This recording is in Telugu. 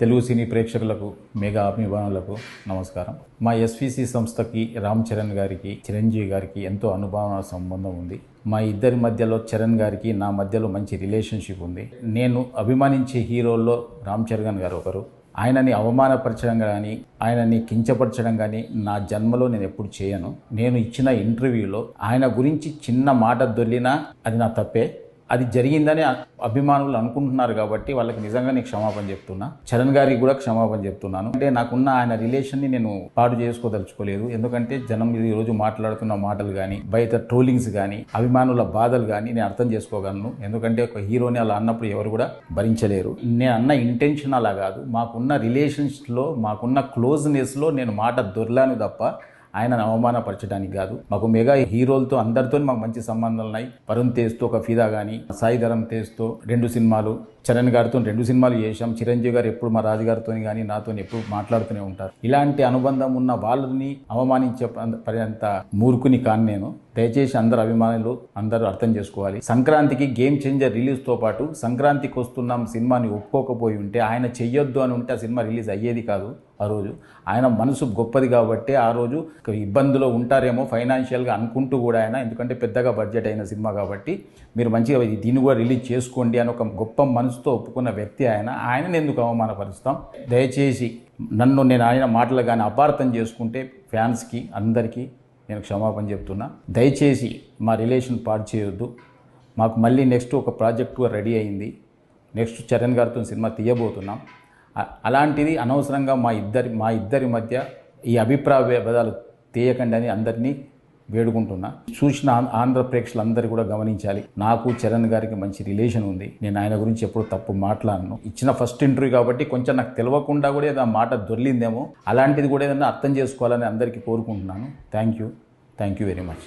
తెలుగు సినీ ప్రేక్షకులకు, మెగా అభిమానులకు నమస్కారం. మా ఎస్విసి సంస్థకి రామ్ చరణ్ గారికి, చిరంజీవి గారికి ఎంతో అనుభవ సంబంధం ఉంది. మా ఇద్దరి మధ్యలో చరణ్ గారికి నా మధ్యలో మంచి రిలేషన్షిప్ ఉంది. నేను అభిమానించే హీరోల్లో రామ్ చరణ్ గారు ఒకరు. ఆయనని అవమానపరచడం కానీ, ఆయనని కించపరచడం కానీ నా జన్మలో నేను ఎప్పుడు చేయను. నేను ఇచ్చిన ఇంటర్వ్యూలో ఆయన గురించి చిన్న మాట దొర్లినా అది నా తప్పే. అది జరిగిందని అభిమానులు అనుకుంటున్నారు కాబట్టి వాళ్ళకి నిజంగా నేను క్షమాపణ చెప్తున్నా. చరణ్ గారికి కూడా క్షమాపణ చెప్తున్నాను. అంటే నాకున్న ఆయన రిలేషన్ని నేను పాడు చేసుకోదలుచుకోలేదు. ఎందుకంటే జనం ఈరోజు మాట్లాడుతున్న మాటలు కానీ, బయట ట్రోలింగ్స్ కానీ, అభిమానుల బాధలు కానీ నేను అర్థం చేసుకోగలను. ఎందుకంటే ఒక హీరోని అలా అన్నప్పుడు ఎవరు కూడా భరించలేరు. నేను అన్న ఇంటెన్షన్ అలా కాదు. మాకున్న రిలేషన్స్లో, మాకున్న క్లోజ్నెస్లో నేను మాట దొర్లాను తప్ప ఆయనను అవమానపరచడానికి కాదు. మాకు మెగా హీరోలతో అందరితో మాకు మంచి సంబంధాలు ఉన్నాయి. వరుణ్ తేజ్తో ఒక ఫిదా కానీ, సాయి ధరమ్ తేజ్తో 2 సినిమాలు, చరణ్ గారితో 2 సినిమాలు చేశాం. చిరంజీవి గారు ఎప్పుడు మా రాజుగారితో కానీ నాతో ఎప్పుడు మాట్లాడుతూనే ఉంటారు. ఇలాంటి అనుబంధం ఉన్న వాళ్ళని అవమానించే పర్యంత మూర్ఖుని కాను నేను. దయచేసి అందరు అభిమానులు అందరూ అర్థం చేసుకోవాలి. సంక్రాంతికి గేమ్ చేంజర్ రిలీజ్తో పాటు సంక్రాంతికి వస్తున్నాం సినిమాని ఒప్పుకోకపోయి ఉంటే, ఆయన చెయ్యొద్దు అని ఉంటే ఆ సినిమా రిలీజ్ అయ్యేది కాదు. ఆ రోజు ఆయన మనసు గొప్పది కాబట్టి ఆ రోజు ఇబ్బందులో ఉంటారేమో ఫైనాన్షియల్గా అనుకుంటూ కూడా ఆయన, ఎందుకంటే పెద్దగా బడ్జెట్ అయిన సినిమా కాబట్టి మీరు మంచిగా దీన్ని కూడా రిలీజ్ చేసుకోండి అని ఒక గొప్ప మనసుతో ఒప్పుకున్న వ్యక్తి ఆయన. ఆయనను ఎందుకు అవమానపరుస్తాం? దయచేసి నేను ఆయన మాటలు కానీ అపార్థం చేసుకుంటే ఫ్యాన్స్కి అందరికీ నేను క్షమాపణ చెప్తున్నా. దయచేసి మా రిలేషన్ పాడు చేయొద్దు. మాకు మళ్ళీ నెక్స్ట్ ఒక ప్రాజెక్టు రెడీ అయింది. నెక్స్ట్ చరణ్ గారితో సినిమా తీయబోతున్నాం. అలాంటిది అనవసరంగా మా ఇద్దరి మధ్య ఈ అభిప్రాయ భేదాలు తీయకండి అని అందరినీ వేడుకుంటున్నా. చూసిన ఆంధ్ర ప్రేక్షకులందరూ కూడా గమనించాలి, నాకు చరణ్ గారికి మంచి రిలేషన్ ఉంది. నేను ఆయన గురించి ఎప్పుడు తప్పు మాట్లాడను. ఇచ్చిన ఫస్ట్ ఇంటర్వ్యూ కాబట్టి కొంచెం నాకు తెలియకుండా కూడా ఏదైనా మాట దొర్లిందేమో, అలాంటిది కూడా ఏదైనా అర్థం చేసుకోవాలని అందరికీ కోరుకుంటున్నాను. Thank you very much.